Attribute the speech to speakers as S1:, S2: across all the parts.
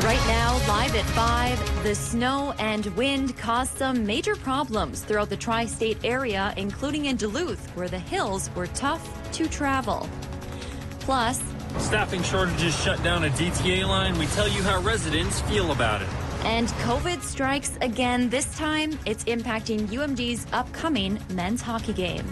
S1: Right now, live at 5, the snow and wind caused some major problems throughout the tri-state area, including in Duluth, where the hills were tough to travel. Plus,
S2: staffing shortages shut down a DTA line. We tell you how residents feel about it.
S1: And COVID strikes again. This time, it's impacting UMD's upcoming men's hockey game.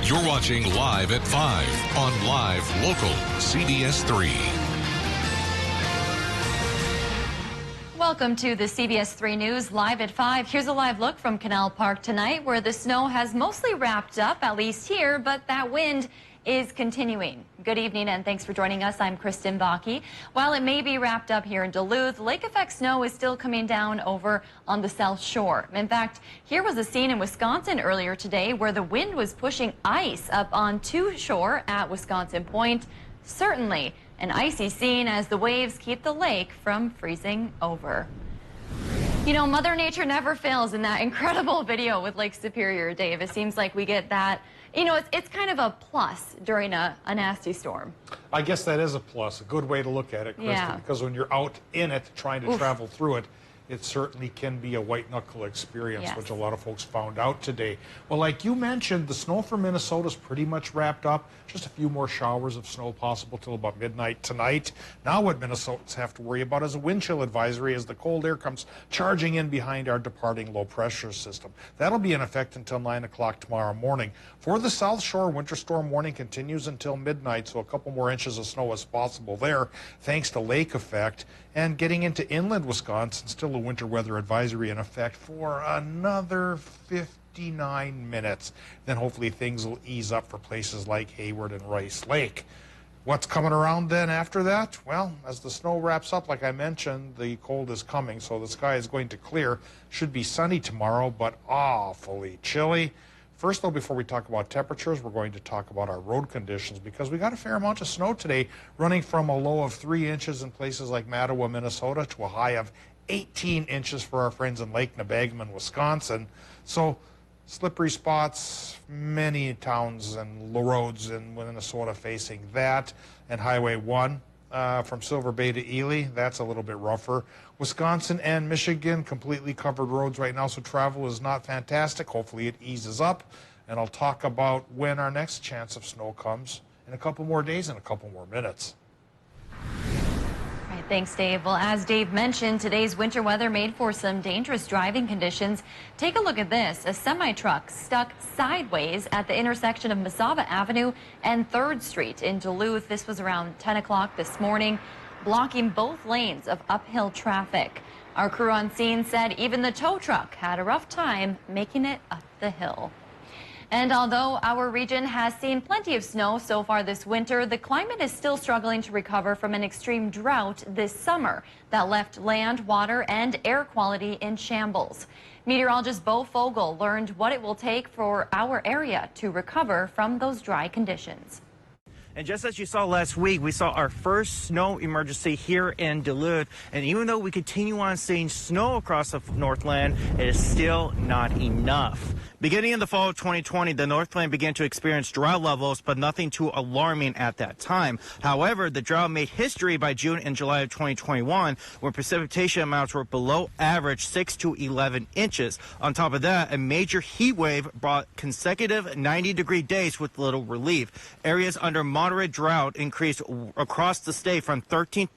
S3: You're watching Live at 5 on Live Local CBS 3.
S1: Welcome to the CBS 3 News Live at 5. Here's a live look from Canal Park tonight, where the snow has mostly wrapped up, at least here, but that wind is continuing. Good evening and thanks for joining us. I'm Kristen Bakke. While it may be wrapped up here in Duluth, lake effect snow is still coming down over on the South Shore. In fact, here was a scene in Wisconsin earlier today where the wind was pushing ice up onto shore at Wisconsin Point. Certainly an icy scene as the waves keep the lake from freezing over. You know, Mother Nature never fails in that incredible video with Lake Superior, Dave. It seems like we get that. You know, it's kind of a plus during a nasty storm.
S4: I guess that is a plus, a good way to look at it, Kristen, because when you're out in it trying to travel through it, it certainly can be a white-knuckle experience, which a lot of folks found out today. Well, like you mentioned, the snow for Minnesota is pretty much wrapped up. Just a few more showers of snow possible till about midnight tonight. Now what Minnesotans have to worry about is a wind chill advisory as the cold air comes charging in behind our departing low-pressure system. That'll be in effect until 9 o'clock tomorrow morning. For the South Shore, winter storm warning continues until midnight, so a couple more inches of snow is possible there, thanks to lake effect. And getting into inland Wisconsin, still a winter weather advisory in effect for another 59 minutes. Then hopefully things will ease up for places like Hayward and Rice Lake. What's coming around then after that? Well, as the snow wraps up, like I mentioned, the cold is coming, so the sky is going to clear. Should be sunny tomorrow, but awfully chilly. First, though, before we talk about temperatures, we're going to talk about our road conditions because we got a fair amount of snow today, running from a low of 3 inches in places like Mattawa, Minnesota, to a high of 18 inches for our friends in Lake Nebagamon, Wisconsin. So slippery spots, many towns and roads in Minnesota facing that, and Highway 1. From Silver Bay to Ely, that's a little bit rougher. Wisconsin and Michigan, completely covered roads right now, so travel is not fantastic. Hopefully it eases up, and I'll talk about when our next chance of snow comes in a couple more days and a couple more minutes.
S1: Thanks, Dave. Well, as Dave mentioned, today's winter weather made for some dangerous driving conditions. Take a look at this. A semi-truck stuck sideways at the intersection of Mesaba Avenue and 3rd Street in Duluth. This was around 10 o'clock this morning, blocking both lanes of uphill traffic. Our crew on scene said even the tow truck had a rough time making it up the hill. And although our region has seen plenty of snow so far this winter, the climate is still struggling to recover from an extreme drought this summer that left land, water, and air quality in shambles. Meteorologist Bo Fogel learned what it will take for our area to recover from those dry conditions.
S5: And just as you saw last week, we saw our first snow emergency here in Duluth. And even though we continue on seeing snow across the Northland, it is still not enough. Beginning in the fall of 2020, the Northland began to experience drought levels, but nothing too alarming at that time. However, the drought made history by June and July of 2021, when precipitation amounts were below average 6 to 11 inches. On top of that, a major heat wave brought consecutive 90-degree days with little relief. Areas under moderate drought increased across the state from 13%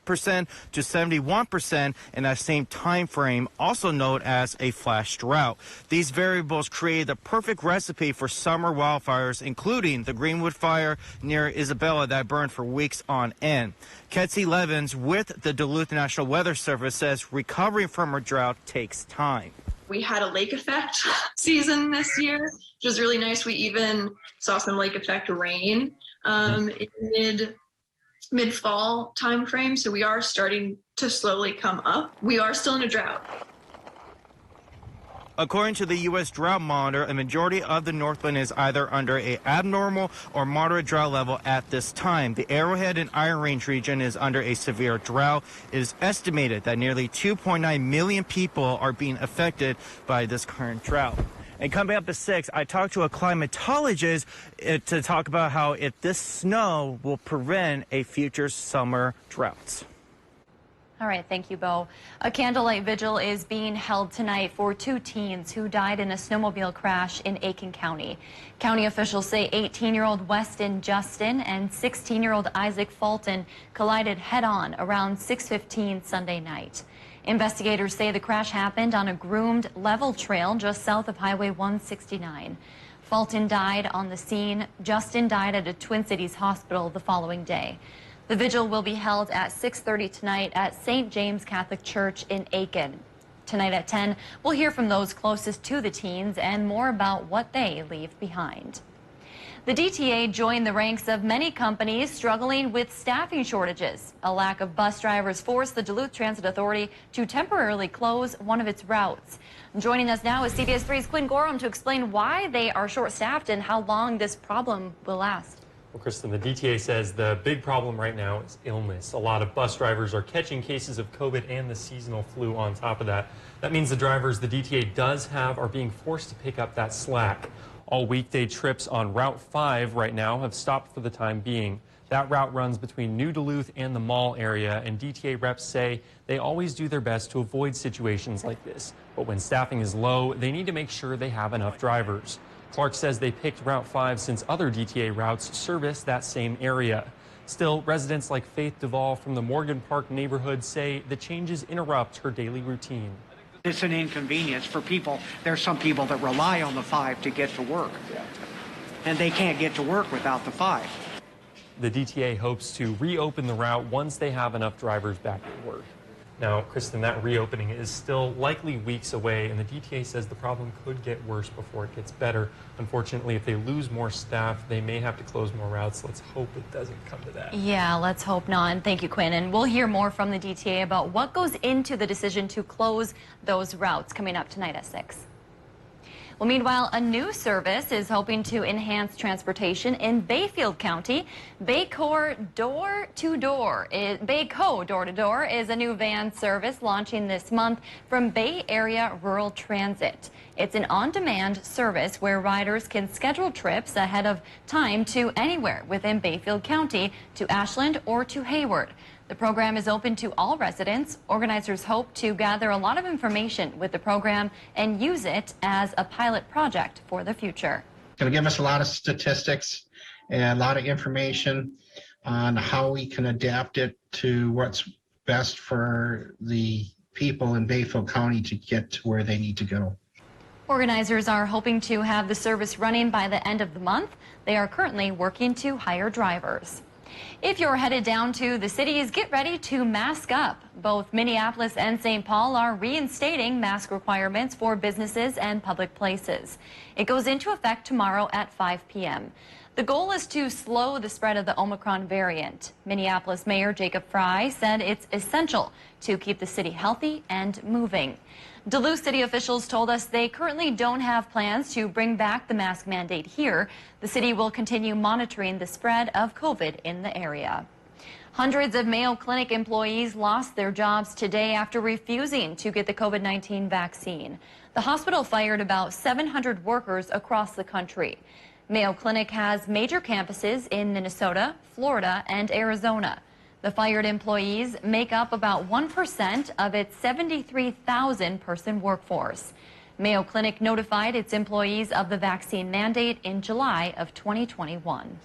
S5: to 71% in that same time frame, also known as a flash drought. These variables created the perfect recipe for summer wildfires, including the Greenwood fire near Isabella that burned for weeks on end. Ketsy Levins with the Duluth National Weather Service says recovering from a drought takes time.
S6: We had a lake effect season this year, which was really nice. We even saw some lake effect rain in mid-fall time frame, so we are starting to slowly come up. We are still in a drought.
S5: According to the U.S. Drought Monitor, a majority of the Northland is either under an abnormal or moderate drought level at this time. The Arrowhead and Iron Range region is under a severe drought. It is estimated that nearly 2.9 million people are being affected by this current drought. And coming up at 6, I talked to a climatologist to talk about how if this snow will prevent a future summer drought.
S1: All right, thank you, Bo. A candlelight vigil is being held tonight for 2 teens who died in a snowmobile crash in Aiken County. County officials say 18-year-old Weston Justin and 16-year-old Isaac Fulton collided head-on around 6:15 Sunday night. Investigators say the crash happened on a groomed level trail just south of Highway 169. Fulton died on the scene. Justin died at a Twin Cities hospital the following day. The vigil will be held at 6:30 tonight at St. James Catholic Church in Aiken. Tonight at 10, we'll hear from those closest to the teens and more about what they leave behind. The DTA joined the ranks of many companies struggling with staffing shortages. A lack of bus drivers forced the Duluth Transit Authority to temporarily close one of its routes. Joining us now is CBS 3's Quinn Gorham to explain why they are short-staffed and how long this problem will last.
S7: Well, Kristen, the DTA says the big problem right now is illness. A lot of bus drivers are catching cases of COVID and the seasonal flu on top of that. That means the drivers the DTA does have are being forced to pick up that slack. All weekday trips on Route 5 right now have stopped for the time being. That route runs between New Duluth and the mall area, and DTA reps say they always do their best to avoid situations like this. But when staffing is low, they need to make sure they have enough drivers. Clark says they picked Route 5 since other DTA routes service that same area. Still, residents like Faith Duvall from the Morgan Park neighborhood say the changes interrupt her daily routine.
S8: It's an inconvenience for people. There's some people that rely on the 5 to get to work, and they can't get to work without the 5.
S7: The DTA hopes to reopen the route once they have enough drivers back at work. Now, Kristen, that reopening is still likely weeks away, and the DTA says the problem could get worse before it gets better. Unfortunately, if they lose more staff, they may have to close more routes. Let's hope it doesn't come to that.
S1: Yeah, let's hope not. And thank you, Quinn. And we'll hear more from the DTA about what goes into the decision to close those routes coming up tonight at 6. Well, meanwhile, a new service is hoping to enhance transportation in Bayfield County. Bayco Door-to-Door is a new van service launching this month from Bay Area Rural Transit. It's an on-demand service where riders can schedule trips ahead of time to anywhere within Bayfield County, to Ashland or to Hayward. The program is open to all residents. Organizers hope to gather a lot of information with the program and use it as a pilot project for the future.
S9: It'll give us a lot of statistics and a lot of information on how we can adapt it to what's best for the people in Bayfield County to get to where they need to go.
S1: Organizers are hoping to have the service running by the end of the month. They are currently working to hire drivers. If you're headed down to the cities, get ready to mask up. Both Minneapolis and St. Paul are reinstating mask requirements for businesses and public places. It goes into effect tomorrow at 5 p.m. The goal is to slow the spread of the Omicron variant. Minneapolis Mayor Jacob Fry said it's essential to keep the city healthy and moving. Duluth city officials told us they currently don't have plans to bring back the mask mandate here. The city will continue monitoring the spread of COVID in the area. Hundreds of Mayo Clinic employees lost their jobs today after refusing to get the COVID-19 vaccine. The hospital fired about 700 workers across the country. Mayo Clinic has major campuses in Minnesota, Florida, and Arizona. The fired employees make up about 1% of its 73,000-person workforce. Mayo Clinic notified its employees of the vaccine mandate in July of 2021.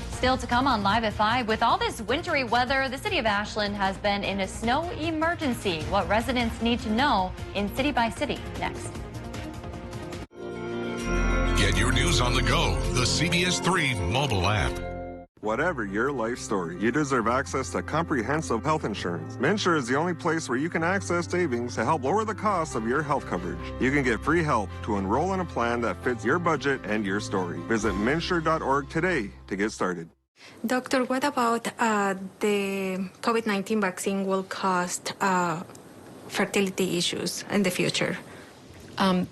S1: Still to come on Live at 5, with all this wintry weather, the city of Ashland has been in a snow emergency. What residents need to know in City by City next.
S3: Get your news on the go, the CBS 3 mobile app.
S10: Whatever your life story, you deserve access to comprehensive health insurance. MNsure is the only place where you can access savings to help lower the cost of your health coverage. You can get free help to enroll in a plan that fits your budget and your story. Visit MNsure.org today to get started.
S11: Doctor, what about the COVID-19 vaccine will cause fertility issues in the future?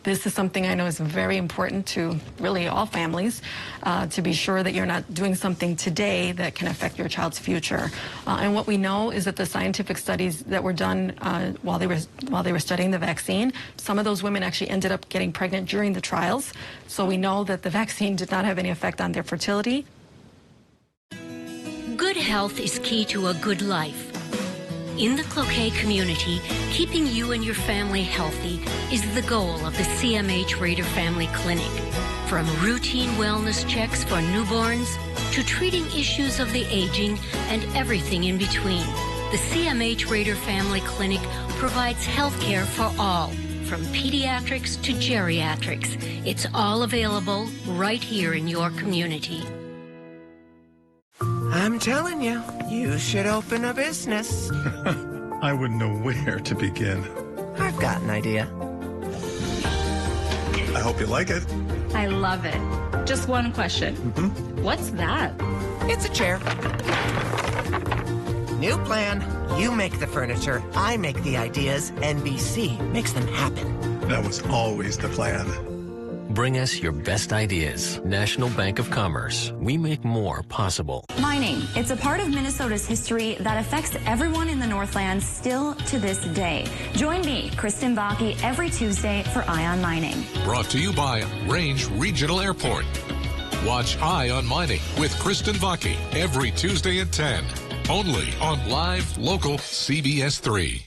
S12: This is something I know is very important to really all families, to be sure that you're not doing something today that can affect your child's future. And what we know is that the scientific studies that were done while they were studying the vaccine, some of those women actually ended up getting pregnant during the trials. So we know that the vaccine did not have any effect on their fertility.
S13: Good health is key to a good life. In the Cloquet community, keeping you and your family healthy is the goal of the CMH Rader Family Clinic. From routine wellness checks for newborns to treating issues of the aging and everything in between, the CMH Rader Family Clinic provides health care for all, from pediatrics to geriatrics. It's all available right here in your community.
S14: I'm telling you, you should open a business.
S15: I wouldn't know where to begin.
S14: I've got an idea.
S15: I hope you like it.
S16: I love it. Just one question. What's that?
S14: It's a chair. New plan. You make the furniture, I make the ideas, NBC makes them happen.
S15: That was always the plan.
S17: Bring us your best ideas. National Bank of Commerce. We make more possible.
S18: Mining. It's a part of Minnesota's history that affects everyone in the Northlands still to this day. Join me, Kristen Bakke, every Tuesday for Eye on Mining.
S3: Brought to you by Range Regional Airport. Watch Eye on Mining with Kristen Bakke every Tuesday at 10. Only on Live Local CBS 3.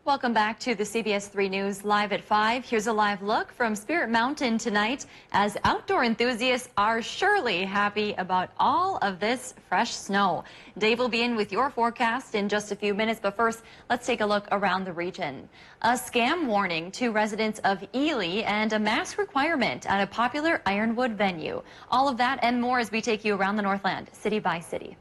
S1: Welcome back to the CBS 3 News Live at 5. Here's a live look from Spirit Mountain tonight, as outdoor enthusiasts are surely happy about all of this fresh snow. Dave will be in with your forecast in just a few minutes, but first, let's take a look around the region. A scam warning to residents of Ely and a mask requirement at a popular Ironwood venue. All of that and more as we take you around the Northland, city by city.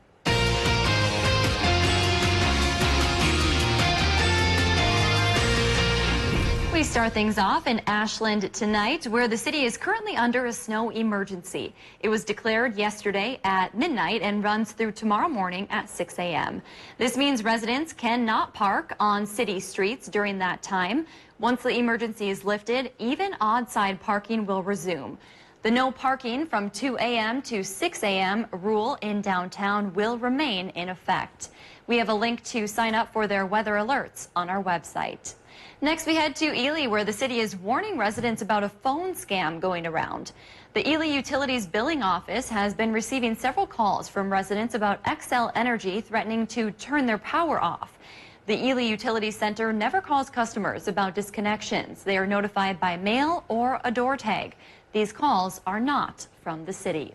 S1: We start things off in Ashland tonight, where the city is currently under a snow emergency. It was declared yesterday at midnight and runs through tomorrow morning at 6 a.m. This means residents cannot park on city streets during that time. Once the emergency is lifted, even odd-side parking will resume. The no parking from 2 a.m. to 6 a.m. rule in downtown will remain in effect. We have a link to sign up for their weather alerts on our website. Next, we head to Ely, where the city is warning residents about a phone scam going around. The Ely Utilities Billing Office has been receiving several calls from residents about Xcel Energy threatening to turn their power off. The Ely Utilities Center never calls customers about disconnections. They are notified by mail or a door tag. These calls are not from the city.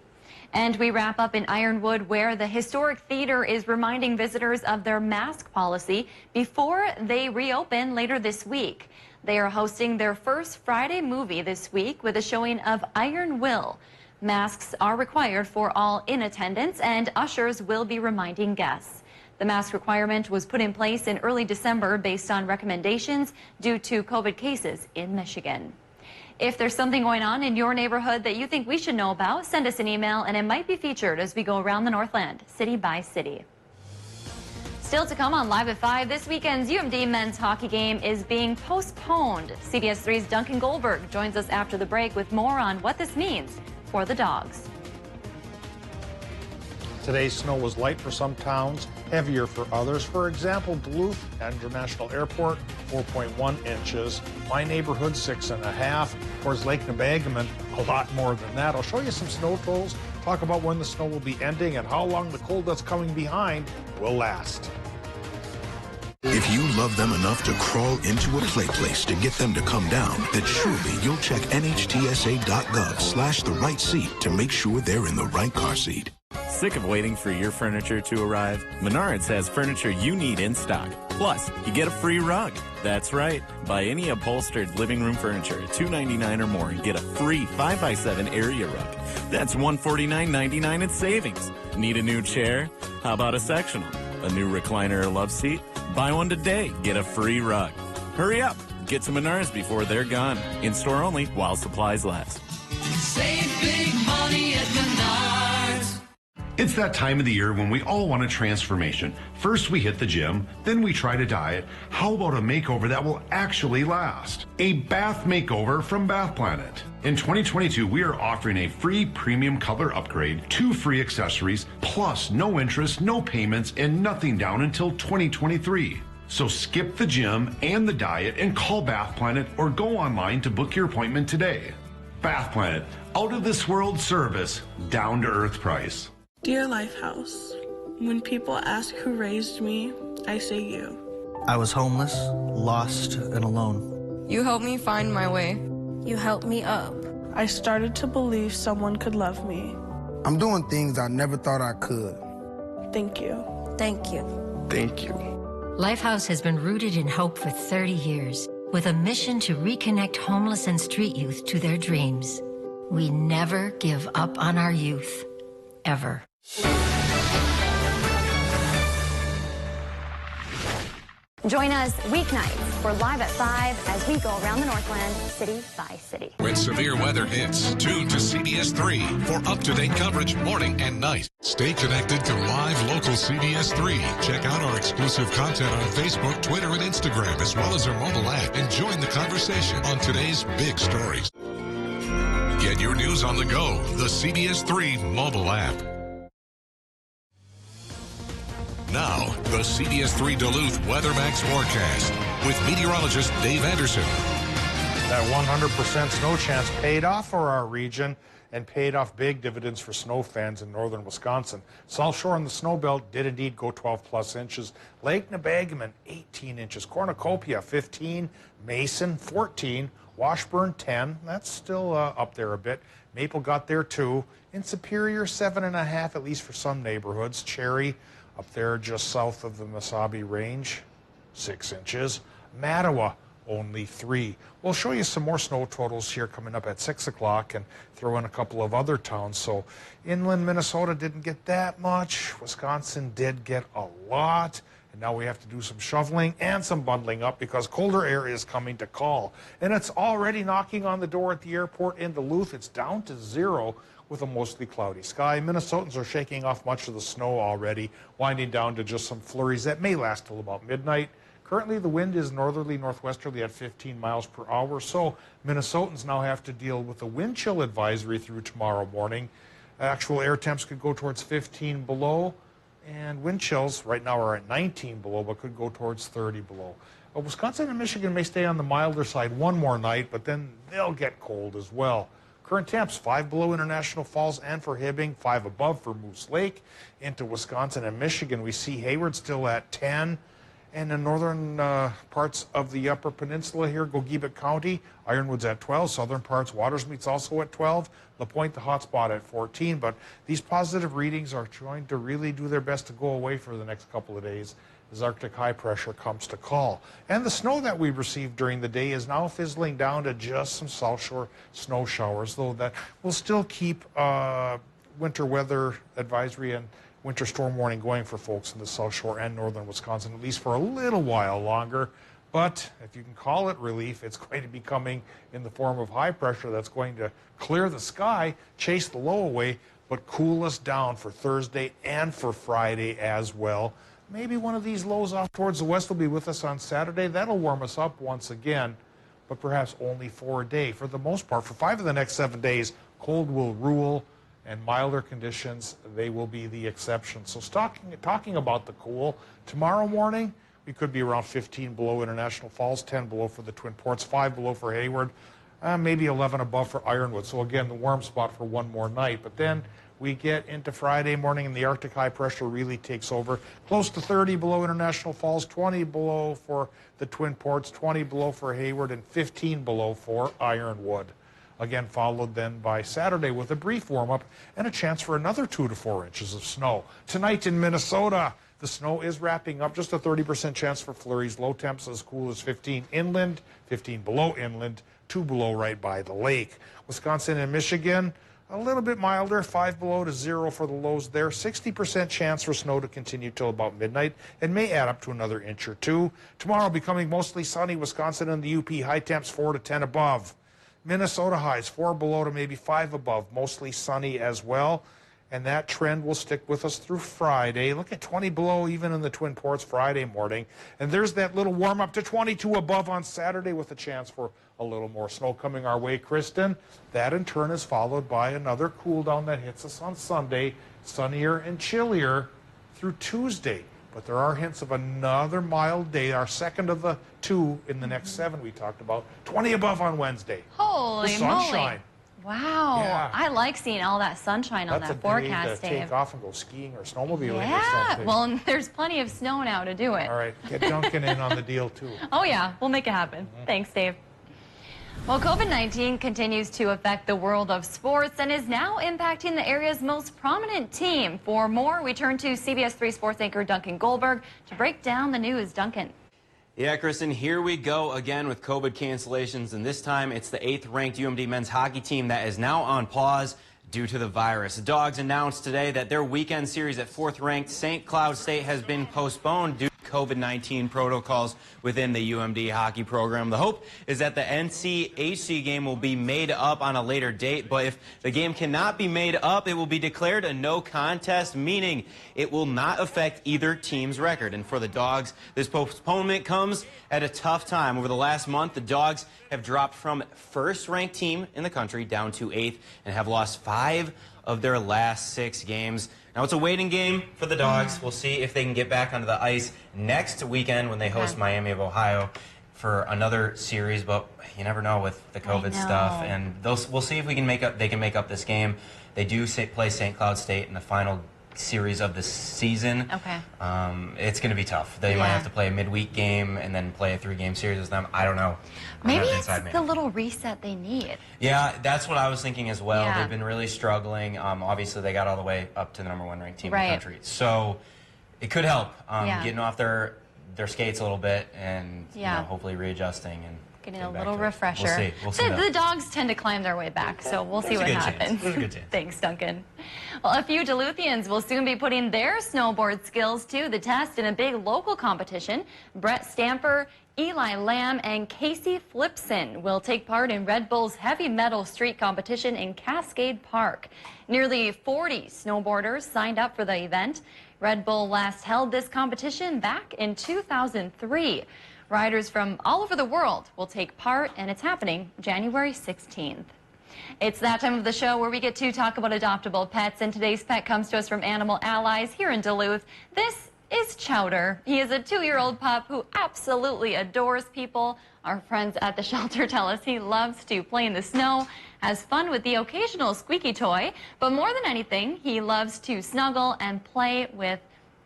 S1: And we wrap up in Ironwood, where the Historic Theater is reminding visitors of their mask policy before they reopen later this week. They are hosting their first Friday movie this week with a showing of Iron Will. Masks are required for all in attendance, and ushers will be reminding guests. The mask requirement was put in place in early December based on recommendations due to COVID cases in Michigan. If there's something going on in your neighborhood that you think we should know about, send us an email and it might be featured as we go around the Northland, city by city. Still to come on Live at 5, this weekend's UMD men's hockey game is being postponed. CBS 3's Duncan Goldberg joins us after the break with more on what this means for the Dogs.
S4: Today's snow was light for some towns, heavier for others. For example, Duluth International Airport, 4.1 inches. My neighborhood, 6.5. Towards Lake Nebagamon, a lot more than that. I'll show you some snow totals, talk about when the snow will be ending and how long the cold that's coming behind will last.
S19: If you love them enough to crawl into a play place to get them to come down, then surely you'll check nhtsa.gov/the right seat to make sure they're in the right car seat.
S20: Sick of waiting for your furniture to arrive? Menards has furniture you need in stock. Plus, you get a free rug. That's right. Buy any upholstered living room furniture at $299 or more and get a free 5x7 area rug. That's $149.99 in savings. Need a new chair? How about a sectional? A new recliner or love seat? Buy one today, get a free rug. Hurry up. Get to Menards before they're gone. In store only while supplies last.
S21: Save big money at Menards.
S22: It's
S21: It's that time of the year when we all want a transformation. First we hit the gym, then we try to diet. How about a makeover that will actually last? A bath makeover from Bath Planet. In 2022, we are offering a free premium color upgrade, 2 free accessories, plus no interest, no payments, and nothing down until 2023. So skip the gym and the diet and call Bath Planet or go online to book your appointment today. Bath Planet, out of this world service, down to earth price.
S22: Dear Lifehouse, when people ask who raised me, I say you.
S23: I was homeless, lost, and alone.
S22: You helped me find my way.
S24: You helped me up.
S22: I started to believe someone could love me.
S25: I'm doing things I never thought I could.
S22: Thank you.
S24: Thank you.
S25: Thank you.
S13: Lifehouse has been rooted in hope for 30 years, with a mission to reconnect homeless and street youth to their dreams. We never give up on our youth, ever.
S18: Join us weeknights for Live at 5 as we go around the Northland city by city.
S3: When severe weather hits, tune to CBS 3 for up-to-date coverage morning and night. Stay connected to live local CBS 3. Check out our exclusive content on Facebook, Twitter, and Instagram, as well as our mobile app, and join the conversation on today's big stories. Get your news on the go, the CBS 3 mobile app. Now, the CBS 3 Duluth Weather Max forecast with meteorologist Dave Anderson.
S4: That 100% snow chance paid off for our region and paid off big dividends for snow fans in northern Wisconsin. South Shore and the snow belt did indeed go 12-plus inches. Lake Nebagamon, 18 inches. Cornucopia, 15. Mason, 14. Washburn, 10. That's still up there a bit. Maple got there, too. In Superior, 7.5, at least for some neighborhoods. Cherry, up there just south of the Mesabi Range, 6 inches. Mattawa, only 3. We'll show you some more snow totals here coming up at 6 o'clock and throw in a couple of other towns. So inland Minnesota didn't get that much. Wisconsin did get a lot. And now we have to do some shoveling and some bundling up because colder air is coming to call. And it's already knocking on the door at the airport in Duluth. It's down to 0 with a mostly cloudy sky. Minnesotans are shaking off much of the snow already, winding down to just some flurries that may last till about midnight. Currently, the wind is northerly northwesterly at 15 miles per hour, so Minnesotans now have to deal with a wind chill advisory through tomorrow morning. Actual air temps could go towards 15 below, and wind chills right now are at 19 below, but could go towards 30 below. Wisconsin and Michigan may stay on the milder side one more night, but then they'll get cold as well. Current temps, 5 below International Falls and for Hibbing, 5 above for Moose Lake. Into Wisconsin and Michigan, we see Hayward still at 10. And in northern parts of the Upper Peninsula here, Gogebic County, Ironwood's at 12. Southern parts, Watersmeet's also at 12. LaPointe, the hot spot, at 14. But these positive readings are trying to really do their best to go away for the next couple of days as Arctic high pressure comes to call. And the snow that we received during the day is now fizzling down to just some South Shore snow showers, though that will still keep winter weather advisory and winter storm warning going for folks in the South Shore and northern Wisconsin, at least for a little while longer. But if you can call it relief, it's going to be coming in the form of high pressure that's going to clear the sky, chase the low away, but cool us down for Thursday and for Friday as well. Maybe one of these lows off towards the west will be with us on Saturday. That'll warm us up once again, but perhaps only for a day. For the most part, for 5 of the next 7 days, cold will rule, and milder conditions, they will be the exception. So talking about the cool, tomorrow morning, we could be around 15 below International Falls, 10 below for the Twin Ports, 5 below for Hayward, maybe 11 above for Ironwood. So again, the warm spot for one more night. But then we get into Friday morning and the Arctic high pressure really takes over. Close to 30 below International Falls, 20 below for the Twin Ports, 20 below for Hayward, and 15 below for Ironwood. Again, followed then by Saturday with a brief warm-up and a chance for another 2 to 4 inches of snow. Tonight in Minnesota, the snow is wrapping up. Just a 30% chance for flurries. Low temps as cool as 15 inland, 15 below inland, 2 below right by the lake. Wisconsin and Michigan, a little bit milder, 5 below to 0 for the lows there. 60% chance for snow to continue till about midnight and may add up to another inch or 2. Tomorrow becoming mostly sunny. Wisconsin and the UP, high temps 4 to 10 above. Minnesota highs 4 below to maybe 5 above, mostly sunny as well. and that trend will stick with us through Friday. Look at 20 below even in the Twin Ports Friday morning. And there's that little warm up to 22 above on Saturday with a chance for a little more snow coming our way, Kristen. That in turn is followed by another cool down that hits us on Sunday, sunnier and chillier through Tuesday. But there are hints of another mild day, our second of the two in the next 7 we talked about. 20 above on Wednesday.
S1: Holy
S4: sunshine.
S1: moly. Wow.
S4: Yeah.
S1: I like seeing all that sunshine on that forecast,
S4: That's a day to take off and go skiing or snowmobiling or
S1: Yeah,
S4: something.
S1: well, there's plenty of snow now to do it.
S4: All right, get Duncan in on the deal, too.
S1: Oh, yeah, we'll make it happen. Thanks, Dave. Well, COVID-19 continues to affect the world of sports and is now impacting the area's most prominent team. For more, we turn to CBS 3 sports anchor Duncan Goldberg to break down the news. Duncan.
S2: Yeah, Kristen, here we go again with COVID cancellations, and this time it's the 8th-ranked UMD men's hockey team that is now on pause due to the virus. The Dogs announced today that their weekend series at 4th-ranked St. Cloud State has been postponed due to COVID-19 protocols within the UMD hockey program. The hope is that the NCHC game will be made up on a later date, but if the game cannot be made up, it will be declared a no contest, meaning it will not affect either team's record. And for the Dogs, this postponement comes at a tough time. Over the last month, the Dogs have dropped from 1st-ranked team in the country down to 8th and have lost 5 of their last 6 games. Now, it's a waiting game for the Dogs. We'll see if they can get back onto the ice next weekend when they host Miami of Ohio for another series, but you never know with the COVID stuff. And we'll see if we can they can make up this game. They do play St. Cloud State in the final series of the season.
S1: Okay.
S2: It's going to be tough. They might have to play a midweek game and then play a 3-game series with them. I don't know.
S1: Maybe it's the little reset they need.
S2: Yeah, that's what I was thinking as well.
S1: Yeah.
S2: They've been really struggling. Obviously, they got all the way up to the #1 ranked team in the country. So it could help getting off their skates a little bit and you know, hopefully readjusting and
S1: getting a little refresher.
S2: We'll see.
S1: The Dogs tend to climb their way back, so we'll see what happens.
S2: There's a good chance.
S1: Thanks, Duncan. Well, a few Duluthians will soon be putting their snowboard skills to the test in a big local competition. Brett Stamper, Eli Lamb, and Casey Flipson will take part in Red Bull's heavy metal street competition in Cascade Park. Nearly 40 snowboarders signed up for the event. Red Bull last held this competition back in 2003. Riders from all over the world will take part, and it's happening January 16th. It's that time of the show where we get to talk about adoptable pets, and today's pet comes to us from Animal Allies here in Duluth. This is Chowder. He is a 2-year-old pup who absolutely adores people. Our friends at the shelter tell us he loves to play in the snow, has fun with the occasional squeaky toy, but more than anything, he loves to snuggle and play with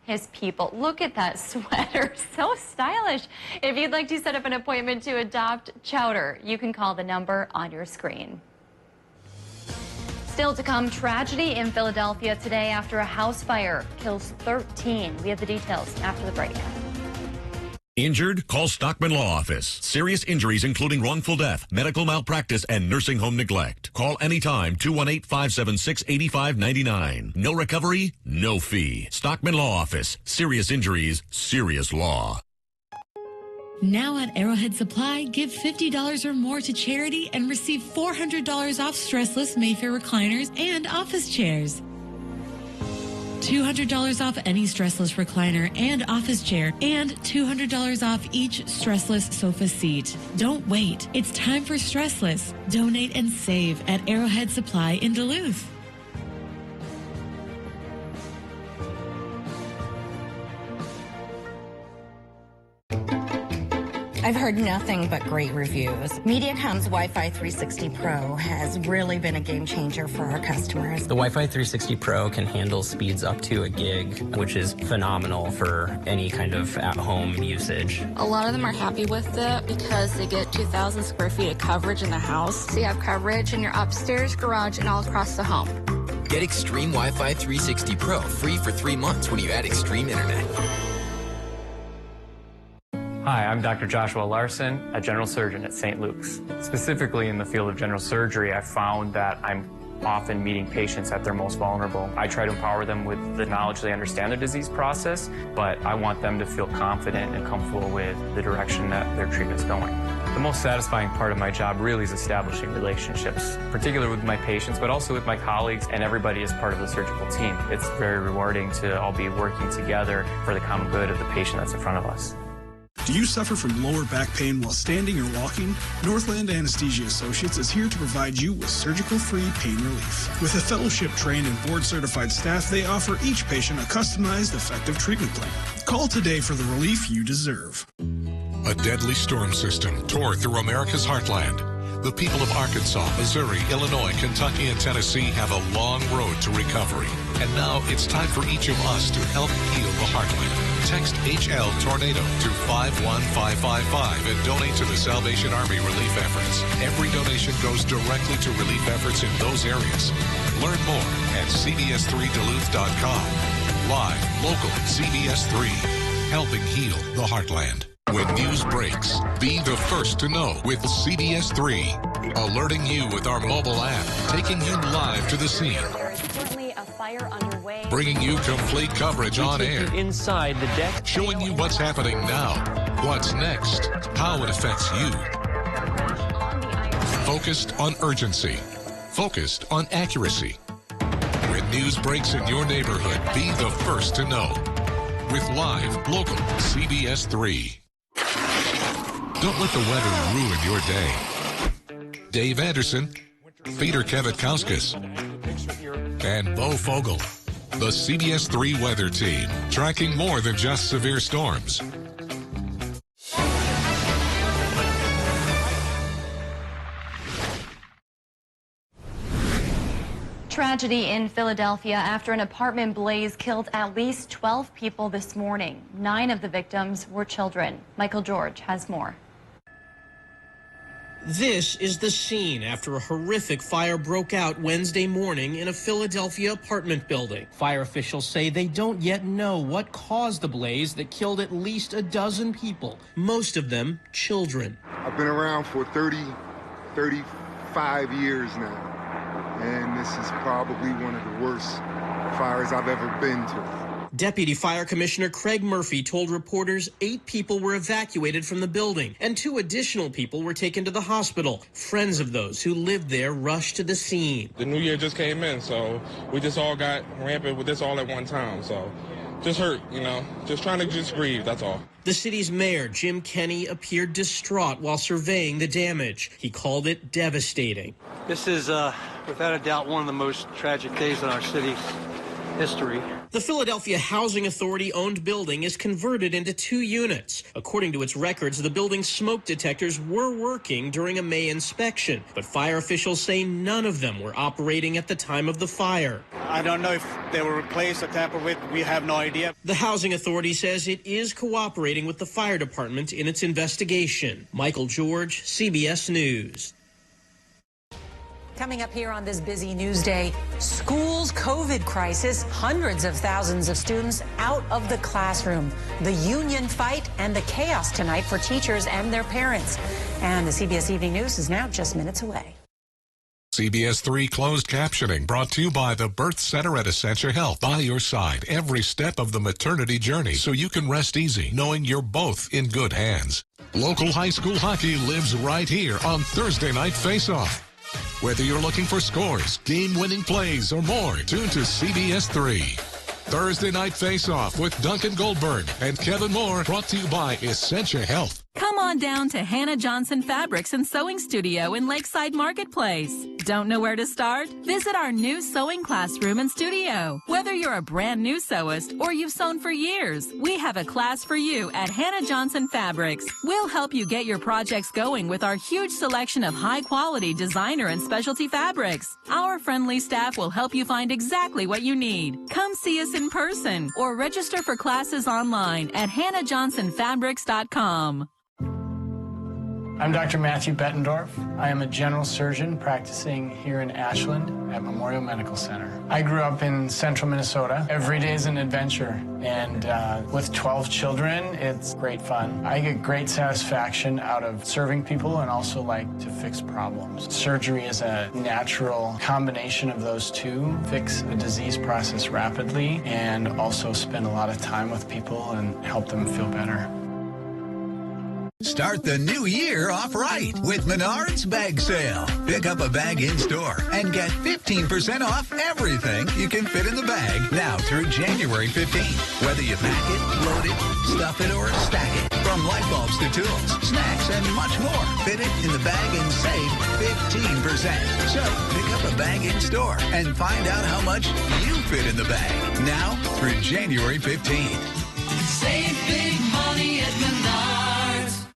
S1: his people. Look at that sweater, so stylish. If you'd like to set up an appointment to adopt Chowder, you can call the number on your screen. Still to come, tragedy in Philadelphia today after a house fire kills 13. We have the details after the break.
S5: Injured? Call Stockman Law Office. Serious injuries including wrongful death, medical malpractice, and nursing home neglect. Call anytime, 218-576-8599. No recovery, no fee. Stockman Law Office. Serious injuries, serious law.
S6: Now at Arrowhead Supply, give $50 or more to charity and receive $400 off stressless Mayfair recliners and office chairs. $200 off any stressless recliner and office chair, and $200 off each stressless sofa seat. Don't wait. It's time for stressless. Donate and save at Arrowhead Supply in Duluth.
S7: I've heard nothing but great reviews. Mediacom's Wi-Fi 360 Pro has really been a game changer for our customers.
S8: The Wi-Fi 360 Pro can handle speeds up to 1 gig, which is phenomenal for any kind of at-home usage.
S26: A lot of them are happy with it because they get 2,000 square feet of coverage in the house. So you have coverage in your upstairs, garage, and all across the home.
S27: Get Extreme Wi-Fi 360 Pro free for 3 months when you add Extreme Internet.
S28: Hi, I'm Dr. Joshua Larson, a general surgeon at St. Luke's. Specifically in the field of general surgery, I've found that I'm often meeting patients at their most vulnerable. I try to empower them with the knowledge they understand the disease process, but I want them to feel confident and comfortable with the direction that their treatment's going. The most satisfying part of my job really is establishing relationships, particularly with my patients, but also with my colleagues and everybody as part of the surgical team. It's very rewarding to all be working together for the common good of the patient that's in front of us.
S9: Do you suffer from lower back pain while standing or walking? Northland Anesthesia Associates is here to provide you with surgical-free pain relief. With a fellowship-trained and board-certified staff, they offer each patient a customized, effective treatment plan. Call today for the relief you deserve.
S3: A deadly storm system tore through America's heartland. The people of Arkansas, Missouri, Illinois, Kentucky, and Tennessee have a long road to recovery. And now it's time for each of us to help heal the heartland. Text HL Tornado to 51555 and donate to the Salvation Army relief efforts. Every donation goes directly to relief efforts in those areas. Learn more at cbs3duluth.com. Live, local, CBS 3, helping heal the heartland. When news breaks, be the first to know with CBS 3. Alerting you with our mobile app, taking you live to the scene.
S10: Currently a fire underway.
S3: Bringing you complete coverage on air.
S10: Inside the deck.
S3: Showing you what's happening now, what's next, how it affects you. Focused on urgency. Focused on accuracy. When news breaks in your neighborhood, be the first to know. With live, local, CBS 3. Don't let the weather ruin your day. Dave Anderson, Peter Kevitkauskas, and Bo Fogel. The CBS 3 weather team, tracking more than just severe storms.
S1: Tragedy in Philadelphia after an apartment blaze killed at least 12 people this morning. 9 of the victims were children. Michael George has more.
S11: This is the scene after a horrific fire broke out Wednesday morning in a Philadelphia apartment building. Fire officials say they don't yet know what caused the blaze that killed at least a dozen people, most of them children.
S12: I've been around for 35 years now, and this is probably one of the worst fires I've ever been to.
S11: Deputy Fire Commissioner Craig Murphy told reporters 8 people were evacuated from the building and 2 additional people were taken to the hospital. Friends of those who lived there rushed to the scene.
S14: The new year just came in, so we just all got rampant with this all at one time. So just hurt, just trying to just grieve, that's all.
S11: The city's mayor, Jim Kenney, appeared distraught while surveying the damage. He called it devastating.
S15: This is, without a doubt, one of the most tragic days in our city's history.
S11: The Philadelphia Housing Authority-owned building is converted into 2 units. According to its records, the building's smoke detectors were working during a May inspection, but fire officials say none of them were operating at the time of the fire.
S15: I don't know if they were replaced or tampered with. We have no idea.
S11: The Housing Authority says it is cooperating with the fire department in its investigation. Michael George, CBS News.
S16: Coming up here on this busy news day, school's COVID crisis, hundreds of thousands of students out of the classroom, the union fight, and the chaos tonight for teachers and their parents. And the CBS Evening News is now just minutes away.
S3: CBS 3 closed captioning brought to you by the Birth Center at Essentia Health. By your side every step of the maternity journey so you can rest easy knowing you're both in good hands. Local high school hockey lives right here on Thursday Night Face-Off. Whether you're looking for scores, game-winning plays, or more, tune to CBS 3. Thursday Night Face-Off with Duncan Goldberg and Kevin Moore, brought to you by Essentia Health.
S17: Come on down to Hannah Johnson Fabrics and Sewing Studio in Lakeside Marketplace. Don't know where to start? Visit our new sewing classroom and studio. Whether you're a brand new sewist or you've sewn for years, we have a class for you at Hannah Johnson Fabrics. We'll help you get your projects going with our huge selection of high-quality designer and specialty fabrics. Our friendly staff will help you find exactly what you need. Come see us in person or register for classes online at hannahjohnsonfabrics.com.
S29: I'm Dr. Matthew Bettendorf. I am a general surgeon practicing here in Ashland at Memorial Medical Center. I grew up in central Minnesota. Every day is an adventure, and with 12 children, it's great fun. I get great satisfaction out of serving people and also like to fix problems. Surgery is a natural combination of those two. Fix a disease process rapidly and also spend a lot of time with people and help them feel better.
S13: Start the new year off right with Menards Bag Sale. Pick up a bag in-store and get 15% off everything you can fit in the bag now through January 15th. Whether you pack it, load it, stuff it, or stack it. From light bulbs to tools, snacks, and much more. Fit it in the bag and save 15%. So pick up a bag in-store and find out how much you fit in the bag now through January 15th.
S18: Save big money at Menards.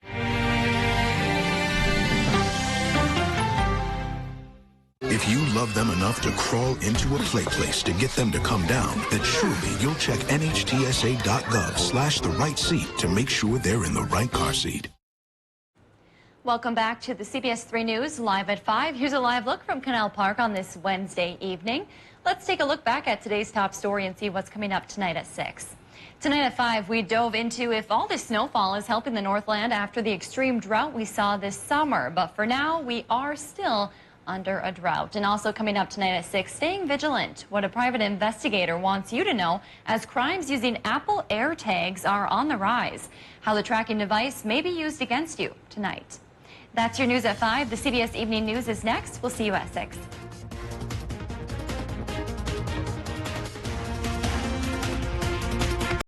S19: If you love them enough to crawl into a play place to get them to come down, then surely you'll check NHTSA.gov/the right seat to make sure they're in the right car seat.
S1: Welcome back to the CBS 3 News Live at 5. Here's a live look from Canal Park on this Wednesday evening. Let's take a look back at today's top story and see what's coming up tonight at 6. Tonight at 5, we dove into if all this snowfall is helping the Northland after the extreme drought we saw this summer. But for now, we are still under a drought. And also coming up tonight at 6, staying vigilant. What a private investigator wants you to know as crimes using Apple AirTags are on the rise. How the tracking device may be used against you tonight. That's your news at 5. The CBS Evening News is next. We'll see you at 6.